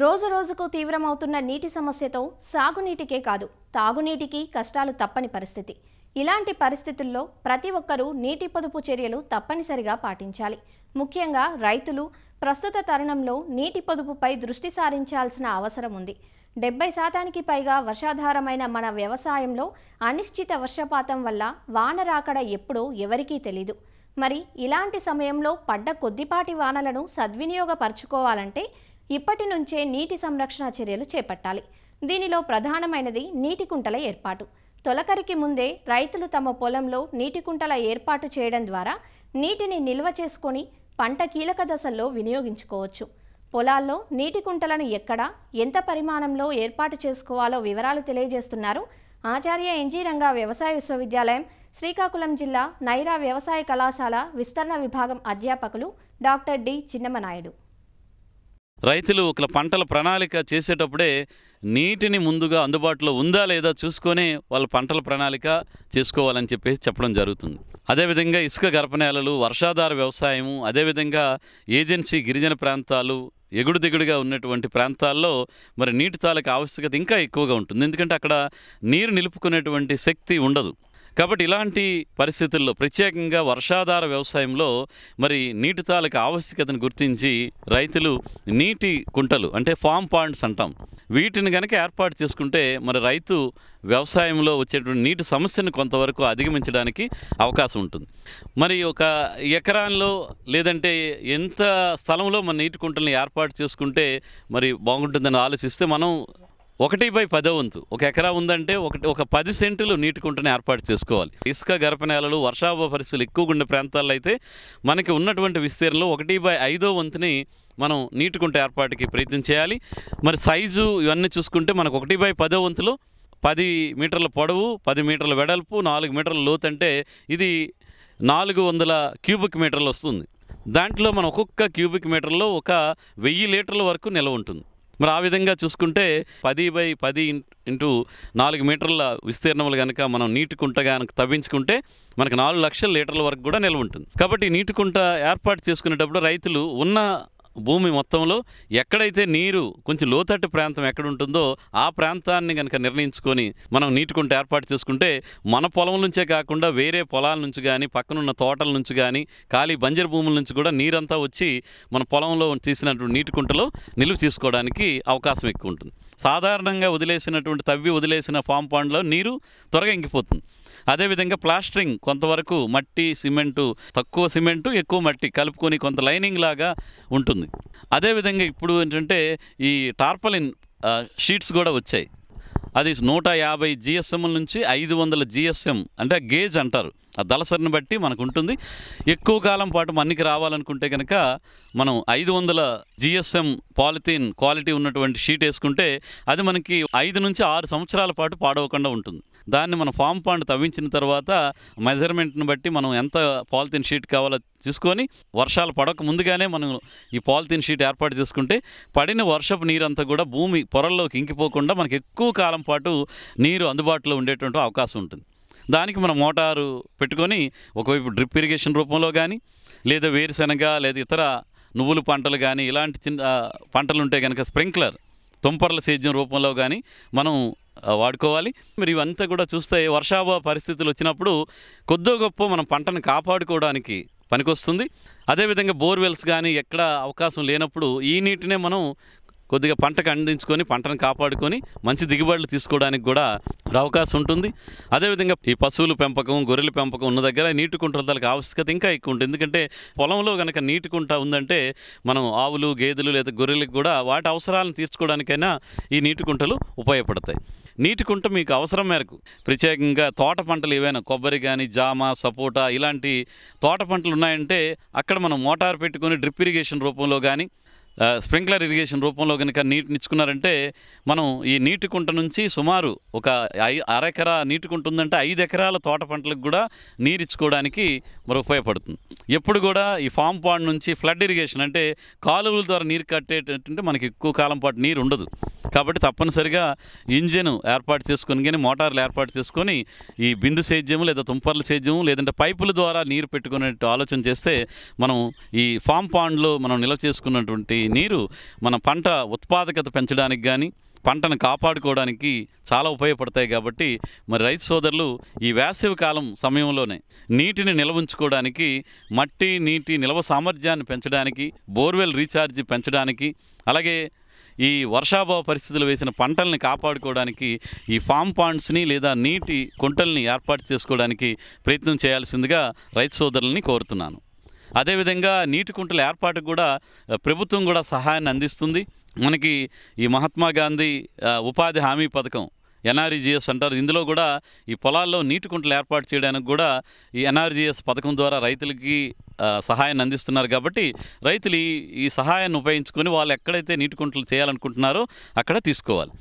రోజు రోజుకు తీవ్రమవుతున్న నీటి సమస్యతో సాగునీటికే కాదు తాగునీటికి కష్టాలు తప్పని పరిస్థితి. ఇలాంటి పరిస్థితుల్లో ప్రతి ఒక్కరూ నీటి పొదుపు చర్యలు తప్పనిసరిగా పాటించాలి. ముఖ్యంగా రైతులు ప్రస్తుత తరుణంలో నీటి పొదుపుపై దృష్టి సారించాల్సిన అవసరం ఉంది. 70% పైగా వర్షాధారమైన మన వ్యవసాయంలో అనిశ్చిత వర్షపాతం వల్ల వాన రాకడ ఎప్పుడో ఎవరికీ తెలీదు. మరి ఇలాంటి సమయంలో పడ్డ కొద్దిపాటి వానలను సద్వినియోగపరచుకోవాలంటే ఇప్పటి నుంచే నీటి సంరక్షణ చర్యలు చేపట్టాలి. దీనిలో ప్రధానమైనది నీటి కుంటల ఏర్పాటు. తొలకరికి ముందే రైతులు తమ పొలంలో నీటి కుంటల ఏర్పాటు చేయడం ద్వారా నీటిని నిల్వ చేసుకొని పంట కీలక దశల్లో వినియోగించుకోవచ్చు. పొలాల్లో నీటి కుంటలను ఎక్కడ, ఎంత పరిమాణంలో ఏర్పాటు చేసుకోవాలో వివరాలు తెలియజేస్తున్నారు ఆచార్య ఎన్జీ రంగా వ్యవసాయ విశ్వవిద్యాలయం, శ్రీకాకుళం జిల్లా నైరా వ్యవసాయ కళాశాల విస్తరణ విభాగం అధ్యాపకులు డాక్టర్ డి చిన్నమనాయుడు. రైతులు ఒక పంటల ప్రణాళిక చేసేటప్పుడే నీటిని ముందుగా అందుబాటులో ఉందా లేదా చూసుకొని వాళ్ళ పంటల ప్రణాళిక చేసుకోవాలని చెప్పడం జరుగుతుంది. అదేవిధంగా ఇసుక గర్భనేలలు, వర్షాధార వ్యవసాయము, అదేవిధంగా ఏజెన్సీ గిరిజన ప్రాంతాలు, ఎగుడు దిగుడుగా ఉన్నటువంటి ప్రాంతాల్లో మరి నీటి తాలూకు ఆవశ్యకత ఇంకా ఎక్కువగా ఉంటుంది. ఎందుకంటే అక్కడ నీరు నిలుపుకునేటువంటి శక్తి ఉండదు. కాబట్టి ఇలాంటి పరిస్థితుల్లో ప్రత్యేకంగా వర్షాధార వ్యవసాయంలో మరి నీటి తాలూకు ఆవశ్యకతను గుర్తించి రైతులు నీటి కుంటలు అంటే ఫామ్ పాండ్స్ అంటాం, వీటిని కనుక ఏర్పాటు చేసుకుంటే మరి రైతు వ్యవసాయంలో వచ్చేటువంటి నీటి సమస్యను కొంతవరకు అధిగమించడానికి అవకాశం ఉంటుంది. మరి ఒక ఎకరాల్లో లేదంటే ఎంత స్థలంలో మన నీటి కుంటల్ని ఏర్పాటు చేసుకుంటే మరి బాగుంటుందని ఆలోచిస్తే మనం 1/10 వంతు ఒక ఎకరా ఉందంటే ఒక 10 సెంటులు నీటి కుంటని ఏర్పాటు చేసుకోవాలి. ఇసుక గర్భనేలలు, వర్షాభావ పరిస్థితులు ఎక్కువగా ఉండే ప్రాంతాల్లో అయితే మనకి ఉన్నటువంటి విస్తీర్ణంలో 1/5 వంతుని మనం నీటి కుంట ఏర్పాటుకి ప్రయత్నం చేయాలి. మరి సైజు ఇవన్నీ చూసుకుంటే మనకు 1/10 వంతులో 10 మీటర్ల పొడవు, 10 మీటర్ల వెడల్పు, 4 మీటర్ల లోతు అంటే ఇది 400 క్యూబిక్ మీటర్లు వస్తుంది. దాంట్లో మనం ఒక్కొక్క క్యూబిక్ మీటర్లో 1000 లీటర్ల వరకు నిల్వ ఉంటుంది. మరి ఆ విధంగా చూసుకుంటే 10/10 ఇంటూ 4 మీటర్ల విస్తీర్ణములు కనుక మనం నీటి కుంట కనుక తవ్వించుకుంటే మనకు 4 లక్షల లీటర్ల వరకు కూడా నిల్వ ఉంటుంది. కాబట్టి నీటి కుంట ఏర్పాటు చేసుకునేటప్పుడు రైతులు ఉన్న భూమి మొత్తంలో ఎక్కడైతే నీరు కొంచెం లోతట్టు ప్రాంతం ఎక్కడ ఉంటుందో ఆ ప్రాంతాన్ని కనుక నిర్ణయించుకొని మనం నీటి కుంట ఏర్పాటు చేసుకుంటే మన పొలం నుంచే కాకుండా వేరే పొలాల నుంచి కానీ, పక్కనున్న తోటల నుంచి కానీ, ఖాళీ బంజరు భూముల నుంచి కూడా నీరంతా వచ్చి మన పొలంలో తీసినటువంటి నీటి కుంటలో నిలువ చేసుకోవడానికి అవకాశం ఎక్కువ ఉంటుంది. సాధారణంగా తవ్వి వదిలేసిన ఫామ్ పాండ్లో నీరు త్వరగా ఇంకిపోతుంది. అదేవిధంగా ప్లాస్టరింగ్ కొంతవరకు మట్టి, సిమెంటు, తక్కువ సిమెంటు ఎక్కువ మట్టి కలుపుకొని కొంత లైనింగ్ లాగా ఉంటుంది. అదేవిధంగా ఇప్పుడు ఏంటంటే ఈ టార్పలిన్ షీట్స్ కూడా వచ్చాయి. అది 150 GSM నుంచి 500 GSM అంటే గేజ్ అంటారు. ఆ దళసరిని బట్టి మనకు ఉంటుంది. ఎక్కువ కాలం పాటు మన్నికి రావాలనుకుంటే కనుక మనం 500 GSM పాలిథీన్ క్వాలిటీ ఉన్నటువంటి షీట్ వేసుకుంటే అది మనకి 5 నుంచి 6 సంవత్సరాల పాటు పాడవకుండా ఉంటుంది. దాన్ని మనం ఫామ్ పాండ్ తవ్వించిన తర్వాత మెజర్మెంట్ని బట్టి మనం ఎంత పాలిథీన్ షీట్ కావాలో చూసుకొని వర్షాలు పడక ముందుగానే మనం ఈ పాలిథీన్ షీట్ ఏర్పాటు చేసుకుంటే పడిన వర్షపు నీరంతా కూడా భూమి పొరల్లోకి ఇంకిపోకుండా మనకి ఎక్కువ కాలం పాటు నీరు అందుబాటులో ఉండేటువంటి అవకాశం ఉంటుంది. దానికి మనం మోటారు పెట్టుకొని ఒకవైపు డ్రిప్ ఇరిగేషన్ రూపంలో కానీ, లేదా వేరుశనగ లేదా ఇతర నువ్వులు పంటలు కానీ, ఇలాంటి చిన్న పంటలు ఉంటే కనుక స్ప్రింక్లర్ తుంపర్ల సేద్యం రూపంలో కానీ మనం వాడుకోవాలి. మరి ఇవంతా కూడా చూస్తే వర్షాభావ పరిస్థితులు వచ్చినప్పుడు కొద్దో గొప్ప మనం పంటను కాపాడుకోవడానికి పనికొస్తుంది. అదేవిధంగా బోర్వెల్స్ కానీ ఎక్కడ అవకాశం లేనప్పుడు ఈ నీటినే మనం కొద్దిగా పంటకు అందించుకొని పంటను కాపాడుకొని మంచి దిగుబడులు తీసుకోవడానికి కూడా అవకాశం ఉంటుంది. అదేవిధంగా ఈ పశువుల పెంపకం, గొర్రెల పెంపకం ఉన్న దగ్గర నీటి కుంటలకు ఆవశ్యకత ఇంకా ఎక్కువ ఉంటుంది. ఎందుకంటే పొలంలో కనుక నీటి కుంట ఉందంటే మనం ఆవులు, గేదెలు లేదా గొర్రెలకు కూడా వాటి అవసరాలను తీర్చుకోవడానికైనా ఈ నీటి కుంటలు ఉపయోగపడతాయి. నీటి కుంట మీకు అవసరం మేరకు ప్రత్యేకంగా తోట పంటలు ఏవైనా కొబ్బరి కానీ, జామ, సపోటా ఇలాంటి తోట పంటలు ఉన్నాయంటే అక్కడ మనం మోటార్ పెట్టుకొని డ్రిప్ ఇరిగేషన్ రూపంలో కానీ, స్ప్రింక్లర్ ఇరిగేషన్ రూపంలో కనుక నీటినిచ్చుకున్నారంటే మనం ఈ నీటి కుంట నుంచి సుమారు ఒక అరెకరా నీటి కుంట ఉందంటే 5 ఎకరాల తోట పంటలకు కూడా నీరు ఇచ్చుకోవడానికి మరి ఉపయోగపడుతుంది. ఎప్పుడు కూడా ఈ ఫామ్ పాండ్ నుంచి ఫ్లడ్ ఇరిగేషన్ అంటే కాలువల ద్వారా నీరు కట్టేటంటే మనకి ఎక్కువ కాలం పాటు నీరు ఉండదు. కాబట్టి తప్పనిసరిగా ఇంజిన్ ఏర్పాటు చేసుకొని కానీ మోటార్లు ఏర్పాటు చేసుకొని ఈ బిందు సేద్యము లేదా తుంపర్ల సేద్యము లేదంటే పైపుల ద్వారా నీరు పెట్టుకునే ఆలోచన చేస్తే మనం ఈ ఫామ్ పాండ్లో మనం నిల్వ చేసుకున్నటువంటి నీరు మన పంట ఉత్పాదకత పెంచడానికి కానీ పంటను కాపాడుకోవడానికి చాలా ఉపయోగపడతాయి. కాబట్టి మరి రైతు సోదరులు ఈ వేసవి కాలం సమయంలోనే నీటిని నిల్వ ఉంచుకోవడానికి, మట్టి నీటి నిల్వ సామర్థ్యాన్ని పెంచడానికి, బోర్వెల్ రీఛార్జ్ పెంచడానికి, అలాగే ఈ వర్షాభావ పరిస్థితులు వేసిన పంటల్ని కాపాడుకోవడానికి ఈ ఫామ్ పాండ్స్ని లేదా నీటి కుంటల్ని ఏర్పాటు చేసుకోవడానికి ప్రయత్నం చేయాల్సిందిగా రైతు సోదరులని కోరుతున్నాను. అదేవిధంగా నీటి కుంటల ఏర్పాటుకు కూడా ప్రభుత్వం కూడా సహాయాన్ని అందిస్తుంది. మనకి ఈ మహాత్మా గాంధీ ఉపాధి హామీ పథకం ఎన్ఆర్ఈజీఎస్ అంటారు. ఇందులో కూడా ఈ పొలాల్లో నీటి కుంటలు ఏర్పాటు చేయడానికి కూడా ఈ ఎన్ఆర్జీఎస్ పథకం ద్వారా రైతులకి సహాయాన్ని అందిస్తున్నారు. కాబట్టి రైతులు ఈ సహాయాన్ని ఉపయోగించుకొని వాళ్ళు ఎక్కడైతే నీటి కుంటలు చేయాలనుకుంటున్నారో అక్కడ తీసుకోవాలి.